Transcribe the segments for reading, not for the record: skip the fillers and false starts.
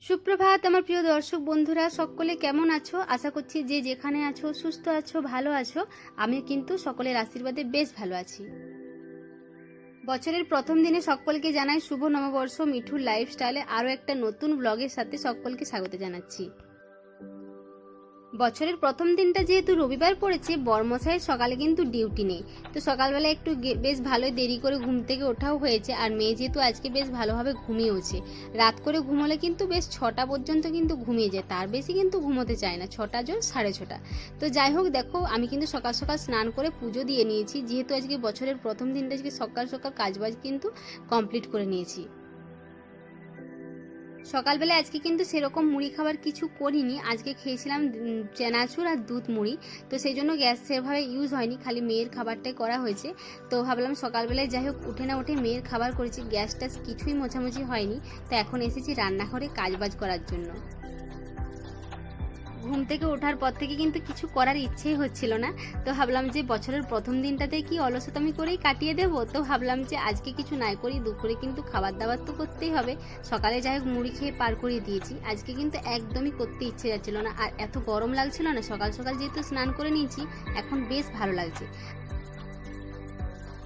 সুপ্রভাত আমার প্রিয় দর্শক বন্ধুরা, সকলে কেমন আছো? আশা করছি যে যেখানে আছো সুস্থ আছো, ভালো আছো। আমি কিন্তু সকলের আশীর্বাদে বেশ ভালো আছি। বছরের প্রথম দিনে সকলকে জানাই শুভ নববর্ষ। মিঠুর লাইফস্টাইলে আরও একটা নতুন ব্লগের সাথে সকলকে স্বাগত জানাচ্ছি। বছরের প্রথম দিনটা যেহেতু রবিবার পড়েছে, বরমশাইয়ের সকালে কিন্তু ডিউটি নেই, তো সকালবেলা একটু বেশ ভালোই দেরি করে ঘুম থেকে ওঠাও হয়েছে। আর মেয়ে যেহেতু আজকে বেশ ভালোভাবে ঘুমিয়েওছে, রাত করে ঘুমোলে কিন্তু বেশ 6টা পর্যন্ত কিন্তু ঘুমিয়ে যায়, তার বেশি কিন্তু ঘুমোতে চায় না, 6টা জোর 6:30। তো যাই হোক, দেখো আমি কিন্তু সকাল সকাল স্নান করে পুজো দিয়ে নিয়েছি, যেহেতু আজকে বছরের প্রথম দিনটা, আজকে সকাল সকাল কাজবাজ কিন্তু কমপ্লিট করে নিয়েছি। সকালবেলা আজকে কিন্তু সেরকম মুড়ি খাবার কিছু করিনি, আজকে খেয়েছিলাম চানাচুর আর দুধ মুড়ি। তো সেই জন্য গ্যাস সেভাবে ইউজ হয়নি, খালি মেয়ের খাবারটাই করা হয়েছে। তো ভাবলাম সকালবেলায় যাই হোক উঠে না উঠে মেয়ের খাবার করেছি, গ্যাস ট্যাস কিছুই মোছামুছি হয়নি। তো এখন এসেছি রান্নাঘরে কাজবাজ করার জন্য। ঘুম থেকে ওঠার পর থেকে কিন্তু কিছু করার ইচ্ছেই হচ্ছিল না, তো ভাবলাম যে বছরের প্রথম দিনটাতে কি অলসতামি করেই কাটিয়ে দেব। তো ভাবলাম যে আজকে কিছু নাই করি, দুপুরে কিন্তু খাবার দাবার তো করতেই হবে। সকালে যাই হোক মুড়ি খেয়ে পার করিয়ে দিয়েছি, আজকে কিন্তু একদমই করতে ইচ্ছে যাচ্ছিল না, আর এত গরম লাগছিল না। সকাল সকাল যেহেতু স্নান করে নিয়েছি, এখন বেশ ভালো লাগছে।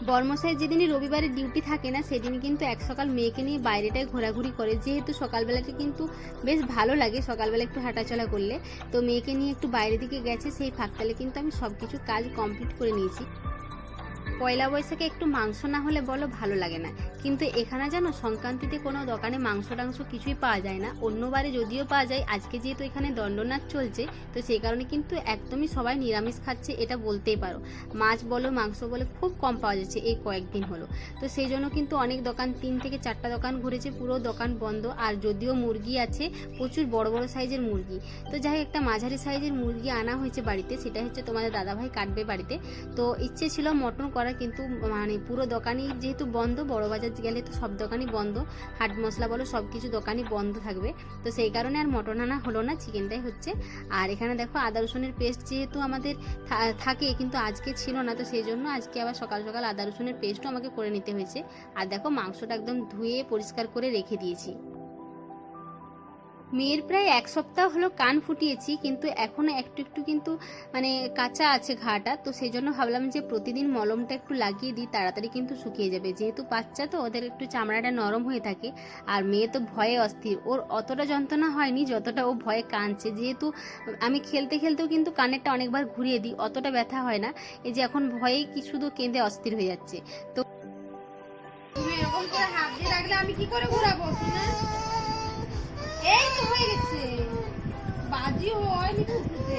বর্মশাই যেদিনই রবিবারে ডিউটি থাকে না, সেদিন কিন্তু এক সকাল মেয়েকে নিয়ে বাইরেটায় ঘোরাঘুরি করে, যেহেতু সকালবেলাটা কিন্তু বেশ ভালো লাগে সকালবেলা একটু হাঁটাচলা করলে। তো মেয়েকে নিয়ে একটু বাইরের দিকে গেছে, সেই ফাঁকতালে কিন্তু আমি সব কিছু কাজ কমপ্লিট করে নিয়েছি। পয়লা বৈশাখে একটু মাংস না হলে বলো ভালো লাগে না, কিন্তু এখানে জানো সংক্রান্তিতে কোনো দোকানে মাংস টাংস কিছুই পাওয়া যায় না। অন্যবারে যদিও পাওয়া যায়, আজকে যেহেতু এখানে দণ্ডনাথ চলছে, তো সেই কারণে কিন্তু একদমই সবাই নিরামিষ খাচ্ছে, এটা বলতেই পারো। মাছ বলো মাংস বলে খুব কম পাওয়া যাচ্ছে এই কয়েকদিন হলো। তো সেই জন্য কিন্তু অনেক দোকান, 3 থেকে 4টা দোকান ঘুরেছে, পুরো দোকান বন্ধ। আর যদিও মুরগি আছে, প্রচুর বড় বড় সাইজের মুরগি। তো যাই হোক একটা মাঝারি সাইজের মুরগি আনা হয়েছে বাড়িতে, সেটা হচ্ছে তোমাদের দাদাভাই কাটবে বাড়িতে। তো ইচ্ছে ছিল মটন করা, কিন্তু মানে পুরো দোকানই যেহেতু বন্ধ, বড় বাজার গেলে তো সব দোকানই বন্ধ, হাট মশলা বলো সব কিছু দোকানই বন্ধ থাকবে। তো সেই কারণে আর মটন আনা হলো না, চিকেনটাই হচ্ছে। আর এখানে দেখো আদা রসুনের পেস্ট যেহেতু আমাদের থাকে, কিন্তু আজকে ছিল না, তো সেই জন্য আজকে আবার সকাল সকাল আদা রসুনের পেস্টও আমাকে করে নিতে হয়েছে। আর দেখো মাংসটা একদম ধুয়ে পরিষ্কার করে রেখে দিয়েছি। মেয়ের প্রায় 1 সপ্তাহ হলো কান ফুটিয়েছি, কিন্তু এখনো একটু একটু কিন্তু মানে কাঁচা আছে ঘাটা। তো সেই জন্য ভাবলাম যে প্রতিদিন মলমটা একটু লাগিয়ে দিই, তাড়াতাড়ি কিন্তু শুকিয়ে যাবে। যেহেতু বাচ্চা তো ওদের একটু চামড়াটা নরম হয়ে থাকে, আর মেয়ে তো ভয়ে অস্থির, ওর অতটা যন্ত্রণা হয়নি যতটা ও ভয়ে কাঁদছে। যেহেতু আমি খেলতে খেলতেও কিন্তু কানেরটা অনেকবার ঘুরিয়ে দিই, অতটা ব্যথা হয় না। এই যে এখন ভয়েই কি শুধু কেঁদে অস্থির হয়ে যাচ্ছে। তো তুমি এরকম করে হাত দিয়ে রাখলে আমি কি করে ঘোরাবো না? এই তো হয়ে গেছে, বাজি হয়নি ফুটতে।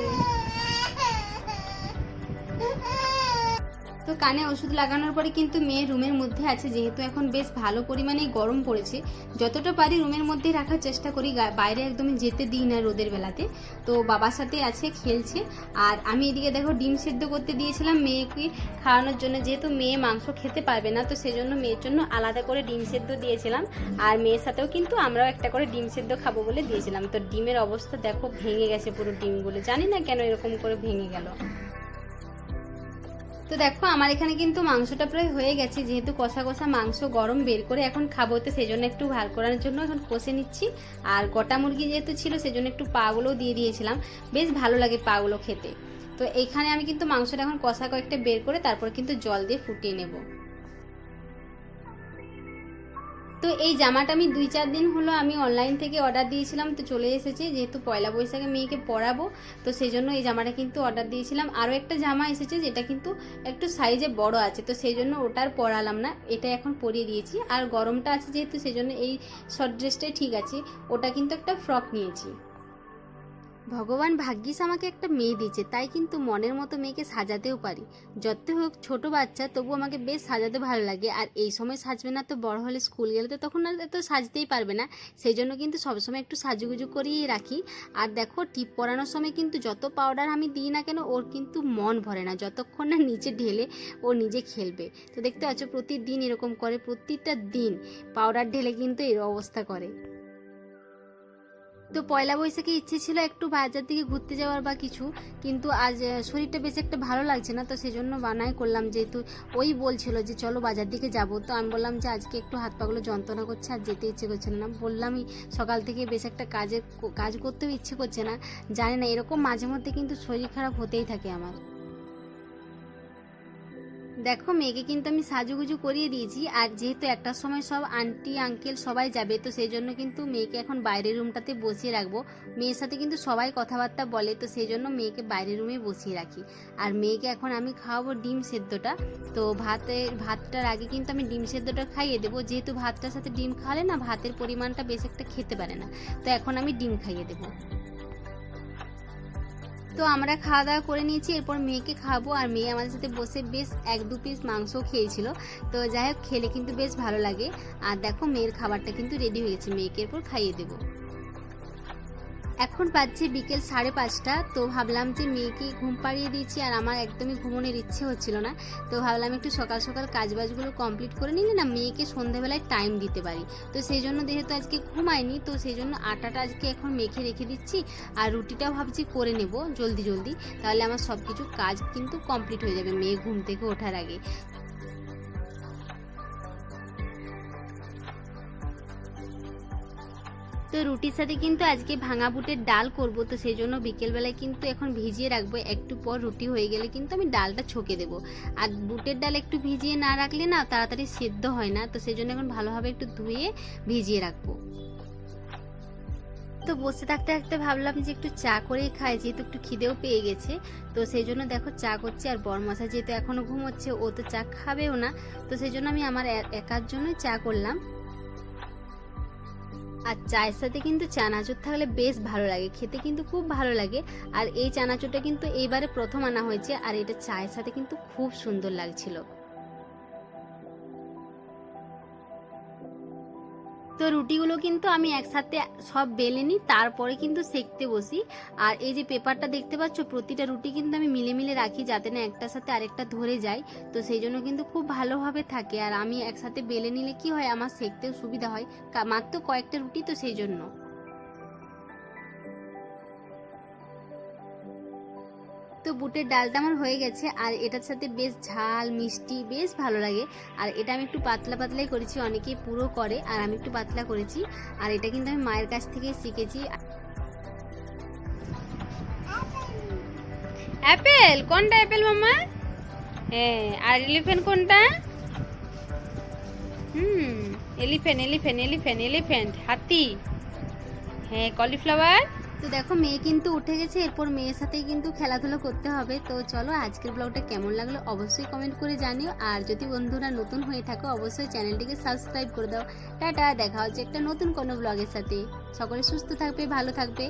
তো কানে ওষুধ লাগানোর পরে কিন্তু মেয়ে রুমের মধ্যে আছে, যেহেতু এখন বেশ ভালো পরিমাণে গরম পড়েছে। যতটা পারি রুমের মধ্যেই রাখার চেষ্টা করি, বাইরে একদমই যেতে দিই না রোদের বেলাতে। তো বাবার সাথে আছে, খেলছে। আর আমি এদিকে দেখো ডিম সেদ্ধ করতে দিয়েছিলাম মেয়েকে খাওয়ানোর জন্য, যেহেতু মেয়ে মাংস খেতে পারবে না, তো সেই জন্য মেয়ের জন্য আলাদা করে ডিম সেদ্ধ দিয়েছিলাম। আর মেয়ের সাথেও কিন্তু আমরাও একটা করে ডিম সেদ্ধ খাবো বলে দিয়েছিলাম। তো ডিমের অবস্থা দেখো, ভেঙে গেছে পুরো ডিমগুলো, জানি না কেন এরকম করে ভেঙে গেল। তো দেখো আমার এখানে কিন্তু মাংসটা প্রায় হয়ে গেছে, যেহেতু কষা কষা মাংস গরম বের করে এখন খাবো, তো সেই জন্য একটু ভালো করার জন্য এখন কষে নিচ্ছি। আর গোটা মুরগি যেহেতু ছিল, সেজন্য একটু পাগুলোও দিয়ে দিয়েছিলাম, বেশ ভালো লাগে পাগুলো খেতে। তো এইখানে আমি কিন্তু মাংসটা এখন কষা কয়েকটা বের করে তারপর কিন্তু জল দিয়ে ফুটিয়ে নেব। তো এই জামাটা আমি 2-4 দিন হলো আমি অনলাইন থেকে অর্ডার দিয়েছিলাম, তো চলে এসেছে। যেহেতু পয়লা বৈশাখে মেয়েকে পরাবো, তো সেই জন্য এই জামাটা কিন্তু অর্ডার দিয়েছিলাম। আরও একটা জামা এসেছে যেটা কিন্তু একটু সাইজে বড় আছে, তো সেই জন্য ওটার পরালাম না, এটা এখন পরিয়ে দিয়েছি। আর গরমটা আছে যেহেতু, সেই জন্য এই শর্ট ড্রেসটাই ঠিক আছে, ওটা কিন্তু একটা ফ্রক নিয়েছি। ভগবান ভাগ্যিস আমাকে একটা মেয়ে দিয়েছে, তাই কিন্তু মনের মতো মেয়েকে সাজাতেও পারি। যত হোক ছোট বাচ্চা, তবু আমাকে বেশ সাজাতে ভালো লাগে। আর এই সময় সাজবে না তো বড় হলে স্কুল গেলে তো তখন আর এত সাজতেই পারবে না, সেই জন্য কিন্তু সবসময় একটু সাজুগুজু করিয়েই রাখি। আর দেখো টিপ পরানোর সময় কিন্তু যত পাউডার আমি দিই না কেন, ওর কিন্তু মন ভরে না যতক্ষণ না নিচে ঢেলে ও নিজে খেলবে। তো দেখতে পাচ্ছ প্রতিদিন এরকম করে, প্রতিটা দিন পাউডার ঢেলে কিন্তু এর অবস্থা করে। তো পয়লা বৈশাখে ইচ্ছে ছিল একটু বাজার দিকে ঘুরতে যাওয়ার বা কিছু, কিন্তু আজ শরীরটা বেশ একটা ভালো লাগছে না, তো সেজন্য বানাই করলাম, যেহেতু ওই বলছিল যে চলো বাজার দিকে যাব, তো আমি বললাম যে আজকে একটু হাত পাগুলো যন্ত্রণা করছে আর যেতে ইচ্ছে করছে না। বললামই সকাল থেকে বেশ একটা কাজ করতেও ইচ্ছে করছে না। জানি না, এরকম মাঝে মধ্যে কিন্তু শরীর খারাপ হতেই থাকে আমার। দেখো মেয়েকে কিন্তু আমি সাজুগুজু করিয়ে দিয়েছি, আর যেহেতু একটার সময় সব আন্টি আঙ্কেল সবাই যাবে, তো সেই জন্য কিন্তু মেয়েকে এখন বাইরের রুমটাতে বসিয়ে রাখবো। মেয়ের সাথে কিন্তু সবাই কথাবার্তা বলে, তো সেই জন্য মেয়েকে বাইরের রুমে বসিয়ে রাখি। আর মেয়েকে এখন আমি খাওয়াবো ডিম সেদ্ধটা। তো ভাতটার আগে কিন্তু আমি ডিম সেদ্ধটা খাইয়ে দেবো, যেহেতু ভাতটার সাথে ডিম খাওয়ালে না ভাতের পরিমাণটা বেশ একটা খেতে পারে না, তো এখন আমি ডিম খাইয়ে দেবো। তো আমরা খাওয়া দাওয়া করে নিয়েছি, এরপর মেয়েকে খাওয়াবো। আর মেয়ে আমাদের সাথে বসে বেশ 1-2 পিস মাংস খেয়েছিল, তো যাই হোক খেলে কিন্তু বেশ ভালো লাগে। আর দেখো মেয়ের খাবারটা কিন্তু রেডি হয়ে গেছে, মেয়েকে এরপর খাইয়ে দেবো। এখন বাজছে বিকেল 5:30, তো ভাবলাম যে মেয়েকে ঘুম পাড়িয়ে দিয়েছি আর আমার একদমই ঘুমোনোর ইচ্ছে হচ্ছিল না, তো ভাবলাম একটু সকাল সকাল কাজবাজগুলো কমপ্লিট করে নিলে না মেয়েকে সন্ধ্যাবেলায় টাইম দিতে পারি। তো সেই জন্য যেহেতু আজকে ঘুমায়নি, তো সেই জন্য আটাটা আজকে এখন মেখে রেখে দিচ্ছি, আর রুটিটাও ভাবছি করে নেব জলদি, তাহলে আমার সব কিছু কাজ কিন্তু কমপ্লিট হয়ে যাবে মেয়ে ঘুম থেকে ওঠার আগে। তো রুটির সাথে কিন্তু আজকে ভাঙা বুটের ডাল করব, তো সেই জন্য বিকেলবেলায় কিন্তু এখন ভিজিয়ে রাখবো, একটু পর রুটি হয়ে গেলে কিন্তু আমি ডালটা ছকে দেবো। আর বুটের ডাল একটু ভিজিয়ে না রাখলে না তাড়াতাড়ি সেদ্ধ হয় না, তো সেই জন্য এখন ভালোভাবে একটু ধুয়ে ভিজিয়ে রাখবো। তো বসে থাকতে থাকতে ভাবলাম যে একটু চা করেই খাই, যেহেতু একটু খিদেও পেয়ে গেছে, তো সেই জন্য দেখো চা করছি। আর বরমশা যেহেতু এখনো ঘুমোচ্ছে, ও তো চা খাবেও না, তো সেই জন্য আমি আমার একার জন্যই চা করলাম। আর চায়ের সাথে কিন্তু চানাচুর থাকলে বেশ ভালো লাগে, খেতে কিন্তু খুব ভালো লাগে। আর এই চানাচুরটা কিন্তু এইবারে প্রথম আনা হয়েছে, আর এটা চায়ের সাথে কিন্তু খুব সুন্দর লাগছিল। তো রুটিগুলো কিন্তু আমি একসাথে সব বেলে নিই, তারপরে কিন্তু সেঁকতে বসি। আর এই যে পেপারটা দেখতে পাচ্ছ, প্রতিটা রুটি কিন্তু আমি মিলে রাখি, যাতে না একটার সাথে আরেকটা ধরে যায়, তো সেই জন্য কিন্তু খুব ভালোভাবে থাকে। আর আমি একসাথে বেলে নিলে কি হয়, আমার সেঁকতেও সুবিধা হয়, মাত্র কয়েকটা রুটি, তো সেই জন্য। তো বুটের ডালটা আমার হয়ে গেছে, আর এটার সাথে বেশ ঝাল মিষ্টি বেশ ভালো লাগে। আর এটা আমি একটু পাতলাই করেছি, অনেকেই পুরো করে, আর আমি একটু পাতলা করেছি। আর এটা কিন্তু আমি মায়ের কাছ থেকে শিখেছি। অ্যাপেল কোনটা? অ্যাপেল মামা? হ্যাঁ, আর এলিফ্যান্ট কোনটা? এলিফ্যান্ট হাতি। হ্যাঁ, কলিফ্লাওয়ার। তো দেখো মেয়ে কিন্তু উঠে গেছে, এরপর মেয়ের সাথেই কিন্তু খেলাধুলো করতে হবে। তো চলো আজকের ব্লগটা কেমন লাগলো অবশ্যই কমেন্ট করে জানিও, আর যদি বন্ধুরা নতুন হয়ে থাকো অবশ্যই চ্যানেলটিকে সাবস্ক্রাইব করে দাও। টাটা, দেখা হচ্ছে একটা নতুন কোনো ব্লগের সাথে। সকলে সুস্থ থাকবে, ভালো থাকবে।